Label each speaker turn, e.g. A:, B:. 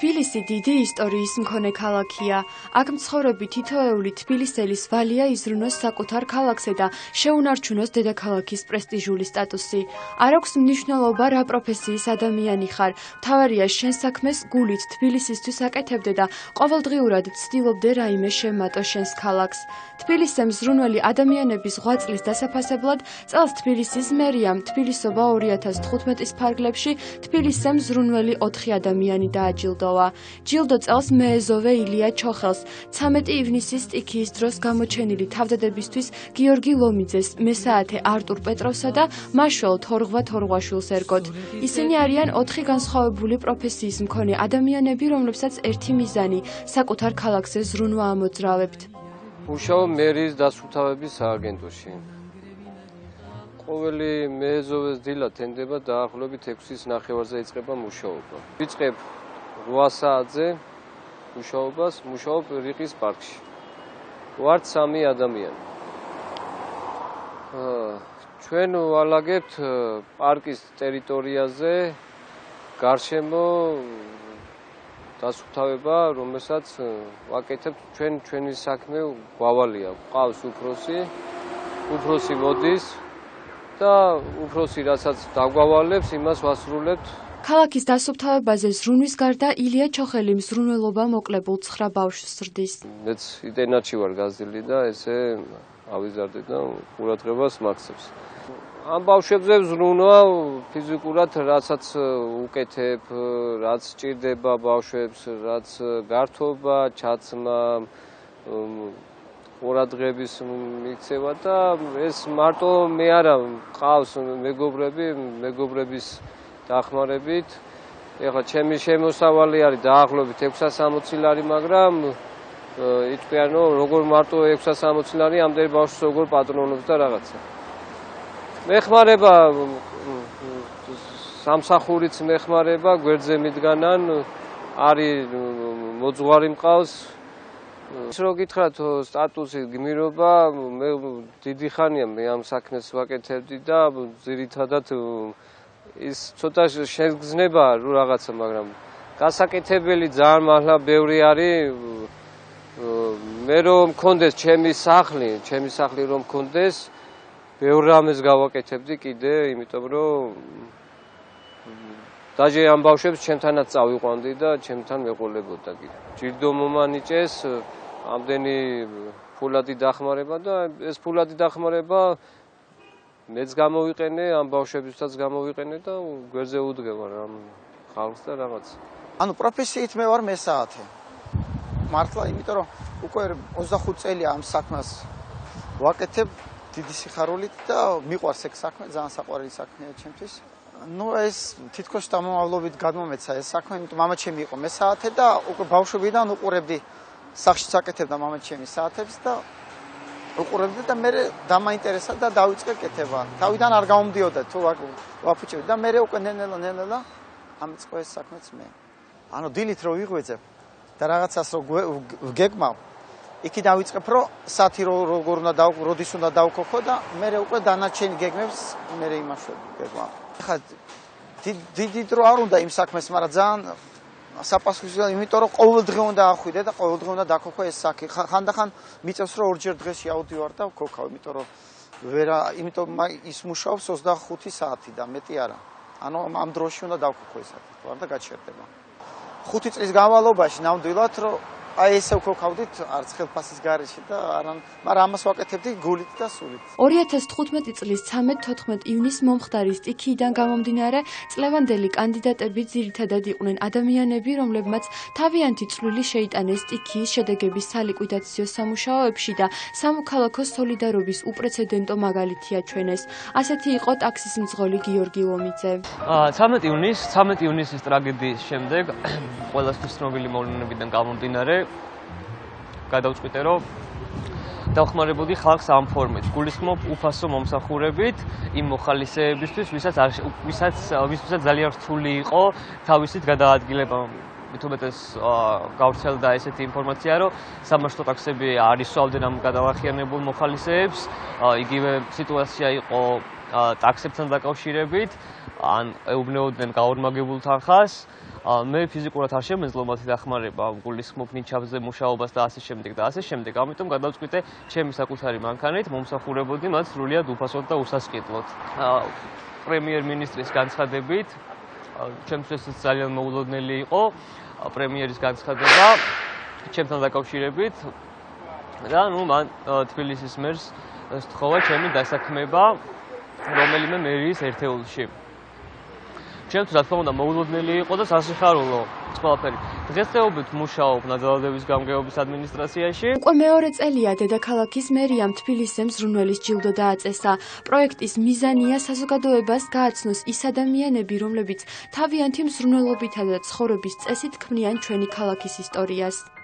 A: თბილისი დიდი ისტორიის მქონე ქალაქია. აქ მცხოვრები თითოეული თბილისელის ვალია იზრუნოს საკუთარ ქალაქზე და შეუნარჩუნოს დედაქალაქის პრესტიჟული სტატუსი. არ აქვს მნიშვნელობა რა პროფესიის ადამიანი ხარ, მთავარია შენ საქმეს გულით თბილისისთვის აკეთებდე და ყოველდღიურად ცდილობდე რაიმე შემატო შენს ქალაქს. თბილისზე მზრუნველი ადამიანების ღვაწლის დასაფასებლად წელს თბილისის მერიამ თბილისობა 2015-ის ფარგლებში თბილისზე მზრუნველი 4 ადამიანი დააჯილდოვა. ჯილდო წელს მეეზოვე ილია ჩოხელს, 13 ივნისის სტიქიის დროს გამოჩენილი თავდადებისთვის გიორგი ლომიძეს, მესაათე არტურ პეტროვსა და მაშველო თორღვა თორღვაშვილს ერგოთ. ისინი არიან 4 განსხვავებული პროფესიის მქონე ადამიანები, რომლებსაც ერთი მიზანი საკუთარ ქალაქზე ზრუნვა ამოძრავებთ.
B: მუშაობ მერის დასუფთავების სააგენტოში. ყოველი მეეზოვეს დილა თენდება დაახლოებით 6-ის ნახევარზე იწყება მუშაობა. ვიწყებ 8 საათზე მუშაობას, მუშაობ რიყის პარკში. ვართ 3 ადამიანი. ჩვენ ვალაგებთ პარკის ტერიტორიაზე გარშემო დასუფთავება, რომელსაც ვაკეთებთ ჩვენი საქმე გვავალია. ყავს უფროსი მოდის და უფროსი რასაც დაგვავალებს, იმას ვასრულებთ.
A: ქალაქის დასუფთავებაზე ზრუნვის გარდა ილია ჩოხელი მზრუნველობა მოკლებულ 9 ბავშვს ზრდის.
B: მეც იტენაში ვარ გაზრდილი და ესე ავიზარდე და ყურადღებას მაქცევს. ამ ბავშვებზე ვზრუნვა ფიზიკურად რასაც უკეთებ, რაც სჭირდება ბავშვებს, რაც გართობა, ჩაცმა, ყურადღების მიქცევა და ეს მარტო მე არა, ყავს მეგობრების დახმარებით. ეხლა ჩემი შემოსავალი არის დაახლოებით 660 ლარი, მაგრამ იტყვიან რომ როგორ მარტო 660 ლარი ამდენი ბავშვს როგორ პატრონობს და რაღაცა. მეხმარება სამსახურიც მეხმარება, გვერდზე მიდგანან, არის მოძღვარი მყავს. ის რო გითხრათ სტატუსი გმირობა, მე დიდი ხანია მე ამ საქმეს ვაკეთებდი და ძირითადად ის ცოტა შეგრძნება რო რაღაცა, მაგრამ გასაკეთებელი ძალიან მართლა ბევრი არის. მე რომ მქონდეს ჩემი სახლი რომ მქონდეს, ბევრ რამეს გავაკეთებდი კიდე, იმიტომ რომ დაჟე ამ ბავშვებს ჩემთანაც წავიყვანდი და ჩემთან მეყოლებოდა კიდე. ჯილდო მომანიჭეს, ამდენი ფულადი დახმარება და ეს ფულადი დახმარება მეც გამოვიყენე, ამ ბავშვებისაც გამოვიყენე და გვერდზე უდგევარ ამ ხალხს და რაღაც.
C: ანუ პროფესიით მე ვარ მესაათე. მართლა, იმიტომ რომ უკვე 25 წელია ამ საქმეს ვაკეთებ დიდი სიხარულით და მიყვარს ეგ საქმე, ძალიან საყვარელი საქმეა ჩემთვის. ნუ ეს თითქოს დამომავლობით გადმომეცა ეს საქმე, იმიტომ მამაჩემი იყო მესაათე და უკვე ბავშვობიდან უყურებდი სახში საკეთებდა მამაჩემი საათებს და უყურებდი და მე დამაინტერესა და დავიწყე კეთება. თავიდან არ გამომდიოდა თუ ვაფუჭებდი და მე უკვე ნელ-ნელა ამიწყო ეს საქმეც მე. ანუ დილით რო ვიღვეძებ და რაღაცას რო ვგეგმავ, იქი დავიწყებ რომ საათი როგორ უნდა როდის უნდა დავქოქო და მე უკვე დანარჩენი გეგმებს მე იმაშვები გეგმავ. ხა დიდი დრო არ უნდა იმ საქმეს, მაგრამ ძალიან საპასუხისმგებლო, იმიტომ რომ ყოველდღე უნდა ახვიდე და ყოველდღე უნდა დაქოქო ეს საქმე. ხანდახან მიწევს რომ ორჯერ დღეში ავდივარ და ვქოქავ, იმიტომ ის მუშაობს 25 საათი და მეტი არა. ანუ ამ დროში უნდა დავქოქო ეს საათი, ვარ და გაჩერდება. 5 წლის განმავლობაში ნამდვილად რომ აი ესე ვქოქავდით არც ხელფასის გარეშე და მაგრამ ამას ვაკეთებდი გულით და სულით.
A: 2015 წლის 13-14 ივნის მომხდარი სტიქიიდან გამომდინარე, წლევანდელი კანდიდატები ძირითადად იყვნენ ადამიანები, რომლებმაც თავიანთი წვლილი შეიტანეს სტიქიის შედეგების სალიკვიდაციო სამუშაოებში და სამოქალაქო სოლიდარობის უპრეცედენტო მაგალითი აჩვენეს. ასეთი იყო ტაქსის მძღოლი გიორგი ლომიძე.
D: 13 ივნისის ტრაგედიის შემდეგ ყველასთვის ცნობილი მოვლენებიდან გამომდინარე გადავწყვიტე რომ დავხმარებოდი ხალხს ამ ფორმით, გულისხმობ უფასო მომსახურებით იმ მოხალისეებისთვის, ვისაც ძალიან რთული იყო თავისით გადაადგილება. მithumetes გავრცელდა ესეთი ინფორმაცია, რომ სამართო ტაქსები არ ისვავდნენ ამ გადავახიანებულ მოხალისეებს, იგივე სიტუაცია იყო ტაქსებთან დაკავშირებით, ან ეუბნეოდნენ გაორმაგებულ თანხას, მე ფიზიკურად არ შემეძლო მათი დახმარება, გულისხმობ ნიჩაბზე მუშაობას და ასე შემდეგ და ასე შემდეგ. ამიტომ გადავწყვიტე ჩემი საკუთარი მანქანით მომსახურებოდი მათ სრულიად უფასოდ და უსასყიდლოდ. პრემიერ-მინისტრის განცხადებით ჩემთვის ძალიან მოულოდნელი იყო პრემიერის განცხადება ჩემთან დაკავშირებით და მან თბილისის მერს სთხოვა ჩემი დასაქმება რომელიმე მერიის ერთეულში. ჩემთვის რა თქმა უნდა მოულოდნელი იყო და სასიხარულო ყველაფერი. დღესდღეობით მუშაობ ნაძალადების გამგეობის ადმინისტრაციაში.
A: უკვე მეორე წელია დედაქალაქის მერიამ თბილისზე მზრუნველის ჯილდო დააწესა. პროექტის მიზანია საზოგადოებას გააცნოს ის ადამიანები, რომლებიც თავიანთი მზრუნველობითა და ცხოვრების წესით ქმნიან ჩვენი ქალაქის ისტორიას.